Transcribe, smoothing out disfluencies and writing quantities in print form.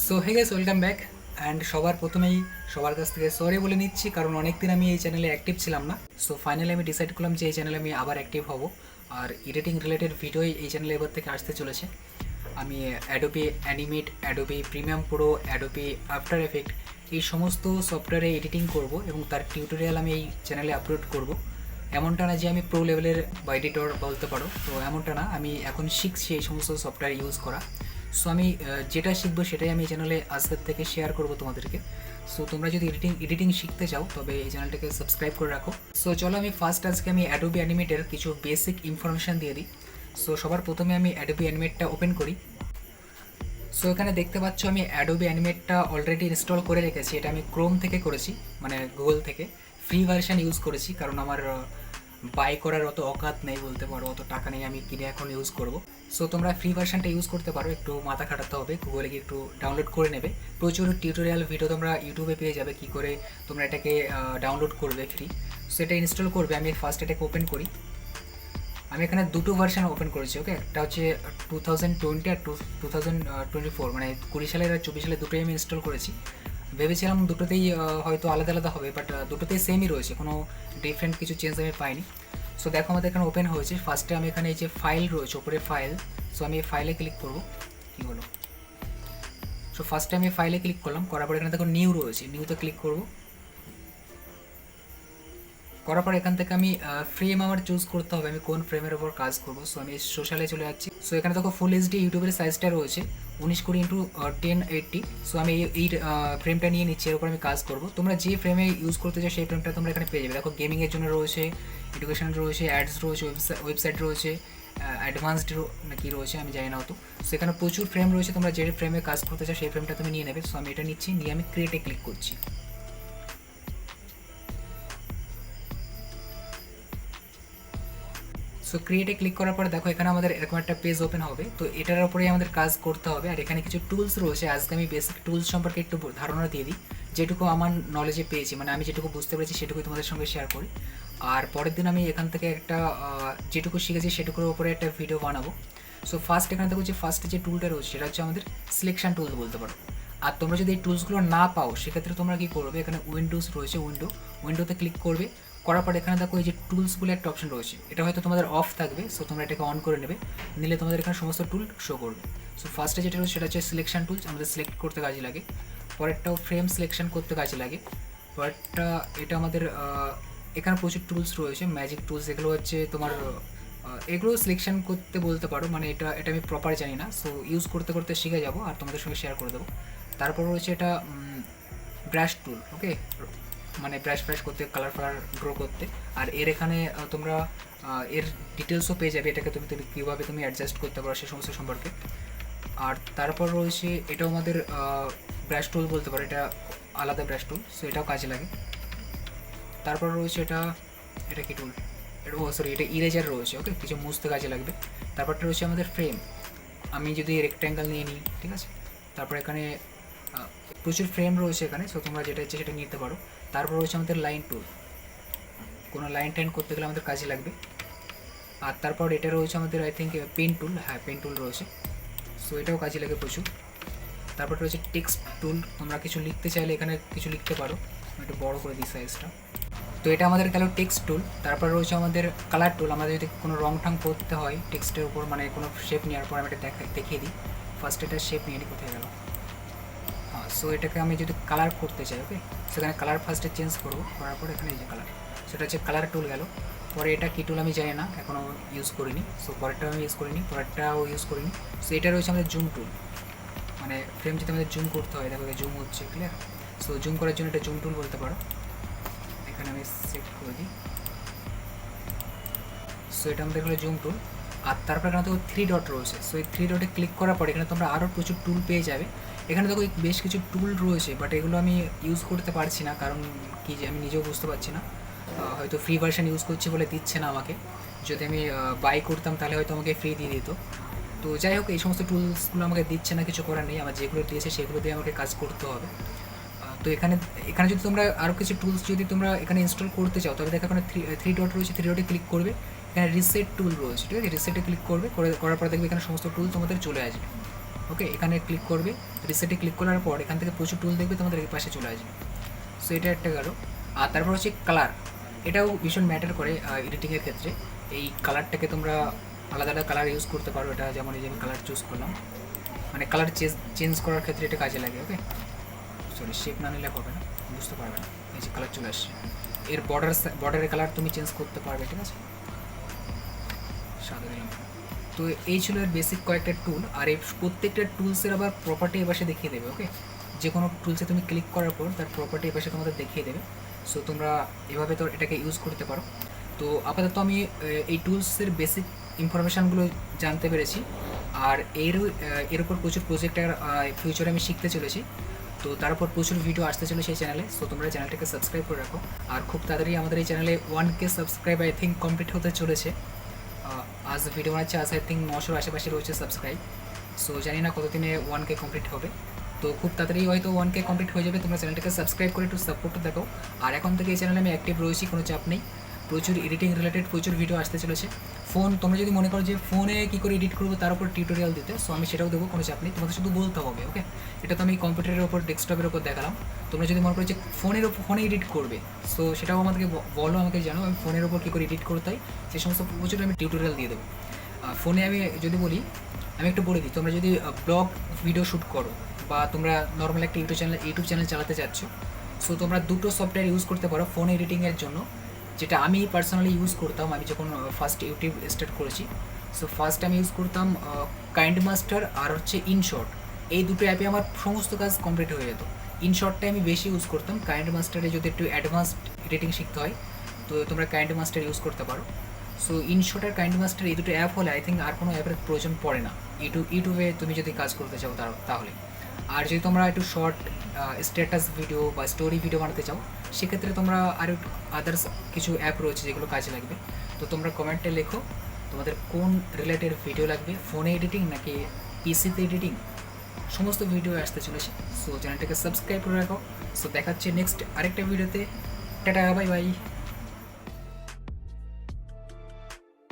So hey guys, welcome back. And সবার প্রথমেই সবার কাছ থেকে সরি বলে নিচ্ছি, কারণ অনেক দিন আমি এই চ্যানেলে অ্যাক্টিভ ছিলাম না। সো ফাইনালি আমি ডিসাইড করলাম যে এই চ্যানেলে আমি আবার অ্যাক্টিভ হব, আর এডিটিং রিলেটেড ভিডিওই এই চ্যানেলে এবার থেকে আসতে চলেছে। আমি Adobe animate, Adobe premium pro, Adobe after effect এই সমস্ত সফটওয়্যারে এডিটিং করব এবং তার টিউটোরিয়াল আমি এই চ্যানেলে আপলোড করব। এমনটা না যে আমি প্রো লেভেলের বা এডিটর বলতে পারো, তো এমনটা না, আমি এখন শিখছি এই সমস্ত সফটওয়্যার ইউজ করা। সো আমি যেটা শিখবো সেটাই আমি এই চ্যানেলে আজকের থেকে শেয়ার করব তোমাদেরকে। সো তোমরা যদি এডিটিং শিখতে চাও তবে এই চ্যানেলটাকে সাবস্ক্রাইব করে রাখো। সো চলো আমি ফার্স্ট আজকে আমি অ্যাডোবি অ্যানিমেটের কিছু বেসিক ইনফরমেশান দিয়ে দিই। সো সবার প্রথমে আমি অ্যাডোবি অ্যানিমেটটা ওপেন করি। সো এখানে দেখতে পাচ্ছ আমি অ্যাডোবি অ্যানিমেটটা অলরেডি ইনস্টল করে রেখেছি। এটা আমি ক্রোম থেকে করেছি, মানে গুগল থেকে ফ্রি ভার্সান ইউজ করেছি, কারণ আমার বাই করার অত অকাত নেই বলতে পারো, অত টাকা নেই আমি কিনে এখন ইউজ করব। সো তোমরা ফ্রি ভার্সানটা ইউজ করতে পারো, একটু মাথা খাটাতে হবে, গুগলে গিয়ে একটু ডাউনলোড করে নেবে। প্রচুর টিউটোরিয়াল ভিডিও তোমরা ইউটিউবে পেয়ে যাবে কী করে তোমরা এটাকে ডাউনলোড করবে ফ্রি। সো এটা ইনস্টল করবে। আমি ফার্স্ট এটাকে ওপেন করি। আমি এখানে দুটো ভার্সান ওপেন করেছি, ওকে। একটা হচ্ছে 2020 আর 2024, মানে 20 সালের আর 24 সালের দুটোই আমি ইনস্টল করেছি। ভেবেছিলাম দুটোতেই হয়তো আলাদা আলাদা হবে, বাট দুটোতেই সেমই রয়েছে, কোনো ডিফারেন্ট কিছু চেঞ্জ আমি পাইনি। সো দেখো আমাদের এখানে ওপেন হয়েছে। ফার্স্টে আমি এখানে এই যে ফাইল রয়েছে ওপরে ফাইল, সো আমি এই ফাইলে ক্লিক করবো। কী হলো? সো ফার্স্টে আমি ফাইলে ক্লিক করলাম, করার পর এখানে দেখো নিউ রয়েছে, নিউতে ক্লিক করবো। করার পর এখান থেকে আমি ফ্রেম আমার চুজ করতে হবে, আমি কোন ফ্রেমের ওপর কাজ করবো। সো আমি সোশ্যালে চলে যাচ্ছি। সো এখানে দেখো ফুল এইচডি ইউটিউবের সাইজটা রয়েছে 1920x1080। সো আমি এই ফ্রেমটা নিয়ে নিচ্ছি, এর উপর আমি কাজ করবো। তোমরা যে ফ্রেমে ইউজ করতে চাও সেই ফ্রেমটা তোমরা এখানে পেয়ে যাবে। দেখো গেমিংয়ের জন্য রয়েছে, এডুকেশন রয়েছে, অ্যাডস রয়েছে, ওয়েবসাইট রয়েছে, অ্যাডভান্সড নাকি রয়েছে আমি জানি না অত। সেখানে প্রচুর ফ্রেম রয়েছে, তোমরা যে ফ্রেমে কাজ করতে চাও সেই ফ্রেমটা তুমি নিয়ে নেবে। সো আমি এটা নিচ্ছি, নিয়ে আমি ক্রিয়েটে ক্লিক করছি। সো ক্রিয়েটে ক্লিক করার পরে দেখো এখানে আমাদের এরকম একটা পেজ ওপেন হবে। তো এটার উপরেই আমাদের কাজ করতে হবে। আর এখানে কিছু টুলস রয়েছে, আজকে আমি বেসিক টুলস সম্পর্কে একটু ধারণা দিয়ে দিই, যেটুকু আমার নলেজে পেয়েছি, মানে আমি যেটুকু বুঝতে পেরেছি সেটুকুই তোমাদের সঙ্গে শেয়ার করি। আর পরের দিন আমি এখান থেকে একটা যেটুকু শিখেছি সেটুকুর উপরে একটা ভিডিও বানাবো। সো ফার্স্ট এখানে দেখো যে ফার্স্ট যে টুলটা রয়েছে সেটা হচ্ছে আমাদের সিলেকশন টুল বলতে পারো। আর তোমরা যদি এই টুলসগুলো না পাও সেক্ষেত্রে তোমরা কী করবে, এখানে উইন্ডোজ রয়েছে, উইন্ডোতে ক্লিক করবে। করার পর এখানে দেখো এই যে টুলস বলে একটা অপশন রয়েছে, এটা হয়তো তোমাদের অফ থাকবে। সো তোমরা এটাকে অন করে নেবে, নিলে তোমাদের এখানে সমস্ত টুল শো করবে। সো ফার্স্টে যেটা রয়েছে সেটা হচ্ছে সিলেকশন টুলস, আমাদের সিলেক্ট করতে কাজে লাগে। পরেরটাও ফ্রেম সিলেকশন করতে কাজে লাগে। পরেরটা এটা আমাদের এখানে প্রচুর টুলস রয়েছে, ম্যাজিক টুলস, এগুলো হচ্ছে তোমার এগুলো সিলেকশন করতে বলতে পারো, মানে এটা এটা আমি প্রপার জানি না। সো ইউজ করতে করতে শিখে যাবো আর তোমাদের সঙ্গে শেয়ার করে দেবো। তারপর রয়েছে এটা ব্রাশ টুল, ওকে, মানে ব্রাশ করতে, কালার ফালার ড্র করতে। আর এর এখানে তোমরা এর ডিটেলসও পেয়ে যাবে, এটাকে তুমি কীভাবে তুমি অ্যাডজাস্ট করতে পারো সে সমস্ত সম্পর্কে। আর তারপর রয়েছে এটাও আমাদের ব্রাশ টুল বলতে পারো, এটা আলাদা ব্রাশ টুল, সো এটাও কাজে লাগে। তারপর রয়েছে এটা এটা কি টুল, এটা সরি এটা ইরেজার রয়েছে, ওকে, কিছু মুছতে কাজে লাগবে। তারপরটা রয়েছে আমাদের ফ্রেম, আমি যদি রেক্ট্যাঙ্গেল নিয়ে নিই, ঠিক আছে। তারপর এখানে প্রচুর ফ্রেম রয়েছে এখানে, সো তোমরা যেটা ইচ্ছে সেটা নিতে পারো। তারপর রয়েছে আমাদের লাইন টুল, কোনো লাইন টাইন করতে গেলে আমাদের কাজে লাগবে। আর তারপর এটা রয়েছে আমাদের আই থিঙ্ক পেন টুল, হ্যাঁ পেন টুল রয়েছে, সো এটাও কাজে লাগে প্রচুর। তারপর রয়েছে টেক্সট টুল, তোমরা কিছু লিখতে চাইলে এখানে কিছু লিখতে পারো, আমি একটু বড়ো করে দিই সাইজটা। তো এটা আমাদের গেল টেক্সট টুল। তারপর রয়েছে আমাদের কালার টুল, আমাদের যদি কোনো রং ঠাং করতে হয় টেক্সটের উপর, মানে কোনো শেপ নেওয়ার পর আমি এটা দেখিয়ে দিই। ফার্স্ট এটা শেপ নিয়ে নিই, কোথায় গেল, হ্যাঁ। সো এটাকে আমি যদি কালার করতে চাই, ওকে, সেখানে কালার ফার্স্টে চেঞ্জ করবো, করার পর এখানে এই যে কালার, সেটা হচ্ছে কালার টুল গেল। পরে এটা কী টুল আমি জানি না, এখনও ইউজ করিনি। সো পরেরটাও আমি ইউজ করিনি, পরেরটাও ইউজ করিনি। সো এটা রয়েছে আমাদের জুম টুল, মানে ফ্রেম যদি আমাদের জুম করতে হয়, দেখো জুম হচ্ছে, ক্লিয়ার। সো জুম করার জন্য এটা জুম টুল বলতে পারো। এখানে আমি সেট করে দিই। সো এটা আমাদের হলো জুম টুল। আর তারপর এখানে তো থ্রি ডট রয়েছে, সো এই থ্রি ডটে ক্লিক করার পর এখানে তোমরা আরও প্রচুর টুল পেয়ে যাবে। এখানে দেখো বেশ কিছু টুল রয়েছে, বাট এগুলো আমি ইউজ করতে পারছি না, কারণ কি যে আমি নিজেও বুঝতে পারছি না, হয়তো ফ্রি ভার্সান ইউজ করছি বলে দিচ্ছে না আমাকে। যদি আমি বাই করতাম তাহলে হয়তো আমাকে ফ্রি দিয়ে দিত। তো যাই হোক, এই সমস্ত টুলসগুলো আমাকে দিচ্ছে না, কিছু করার নেই, আমার যেগুলো দিয়েছে সেগুলো দিয়ে আমাকে কাজ করতে হবে। তো এখানে এখানে যদি তোমরা আরও কিছু টুলস যদি তোমরা এখানে ইনস্টল করতে চাও, তবে দেখো এখানে থ্রি ডট রয়েছে, থ্রি ডটে ক্লিক করবে, এখানে রিসেট টুল রয়েছে, ঠিক আছে, রিসেটে ক্লিক করবে, করার পর দেখবে এখানে সমস্ত টুল তোমাদের চলে আসবে। ওকে, এখানে ক্লিক করবে, রিসেটে ক্লিক করার পর এখান থেকে প্রচুর টুল দেখবে তোমাদের এই পাশে চলে আসবে। সো এটা একটা গেল। আর তারপর হচ্ছে কালার, এটাও ভীষণ ম্যাটার করে এডিটিংয়ের ক্ষেত্রে। এই কালারটাকে তোমরা আলাদা আলাদা কালার ইউজ করতে পারো। এটা যেমন এই যে আমি কালার চুজ করলাম, মানে কালার চেঞ্জ করার ক্ষেত্রে এটা কাজে লাগে। ওকে, সরি শেপ না নিলে হবে না, বুঝতে পারবে না। এই যে কালার চলে আসছে, এর বর্ডারের কালার তুমি চেঞ্জ করতে পারবে, ঠিক আছে, সাদা দিলাম। তো এই ছিল এর বেসিক কয়েকটা টুল। আর এই প্রত্যেকটা টুলসের আবার প্রপার্টি এ পাশে দেখিয়ে দেবে। ওকে, যে কোনো টুলসে তুমি ক্লিক করার পর তার প্রপার্টি এ পাশে তোমাদের দেখিয়ে দেবে। সো তোমরা এভাবে তো এটাকে ইউজ করতে পারো। তো আপাতত আমি এই টুলসের বেসিক ইনফরমেশানগুলো জানতে পেরেছি। আর এর উপর প্রচুর প্রজেক্ট ফিউচারে আমি শিখতে চলেছি। তো তারপর প্রচুর ভিডিও আসতে চলেছে এই চ্যানেলে। সো তোমরা চ্যানেলটাকে সাবস্ক্রাইব করে রাখো। আর খুব তাড়াতাড়ি আমাদের এই চ্যানেলে 1K subscribe I think complete হতে চলেছে। আজ ভিডিও বানাচ্ছে, আজ আই থিঙ্ক 900 আশেপাশে রয়েছে সাবস্ক্রাইব। সো জানি না কতদিনে 1K কমপ্লিট হবে। তো খুব তাড়াতাড়ি হয়তো 1K কমপ্লিট হয়ে যাবে। তোমরা চ্যানেলটাকে সাবস্ক্রাইব করে একটু সাপোর্ট দেখো। আর এখন থেকে এই চ্যানেলে আমি অ্যাক্টিভ রয়েছি, কোনো চাপ নেই। প্রচুর এডিটিং রিলেটেড প্রচুর ভিডিও আসতে চলেছে। তোমরা যদি মনে করো যে ফোনে কী করে এডিট করবো তার উপর টিউটোরিয়াল দিতে, সো আমি সেটাও দেবো, কোনো চাপ নেই। তোমাদের শুধু বলতে হবে। ওকে, এটা তো আমি কম্পিউটারের ওপর ডেস্কটপের ওপর দেখালাম। তোমরা যদি মনে করো যে ফোনে এডিট করবে, সো সেটাও আমাদেরকে বলো, আমাকে জানো আমি ফোনের ওপর কী করে এডিট করতে হয় সেই সমস্ত প্রচুর আমি টিউটোরিয়াল দিয়ে দেবো। ফোনে আমি যদি বলি, আমি একটু বলে দিই, তোমরা যদি ব্লগ ভিডিও শ্যুট করো বা তোমরা নর্মাল একটা ইউটিউব চ্যানেল চালাতে চাচ্ছ, সো তোমরা দুটো সফটওয়্যার ইউজ করতে পারো ফোন এডিটিংয়ের জন্য। যেটা আমি পার্সোনালি ইউজ করতাম, আমি যখন ফার্স্ট ইউটিউব স্টার্ট করেছি। সো ফার্স্ট আমি ইউজ করতাম কাইন্ড মাস্টার আর হচ্ছে ইনশর্ট। এই দুটো অ্যাপে আমার সমস্ত কাজ কমপ্লিট হয়ে যেত। ইনশর্টটা আমি বেশি ইউজ করতাম। কাইন্ড মাস্টারে যদি একটু অ্যাডভান্সড এডিটিং শিখতে হয় তো তোমরা কাইন্ড মাস্টার ইউজ করতে পারো। সো ইনশর্ট আর কাইন্ড মাস্টার এই দুটো অ্যাপ হলে আই থিঙ্ক আর কোনো অ্যাপের প্রয়োজন পড়ে না ইউটিউবে তুমি যদি কাজ করতে চাও তাহলে। আর যদি তোমরা একটু শর্ট স্ট্যাটাস ভিডিও বা স্টোরি ভিডিও বানাতে চাও, সেক্ষেত্রে তোমরা আরও আদার্স কিছু অ্যাপ রয়েছে যেগুলো কাজে লাগবে। তো তোমরা কমেন্টে লেখো তোমাদের কোন রিলেটেড ভিডিও লাগবে, ফোনে এডিটিং নাকি পিসিতে এডিটিং, সমস্ত ভিডিও আসতে চলেছে। সো চ্যানেলটাকে সাবস্ক্রাইব করে রাখো। সো দেখাচ্ছে নেক্সট আরেকটা ভিডিওতে। Tata, bye bye.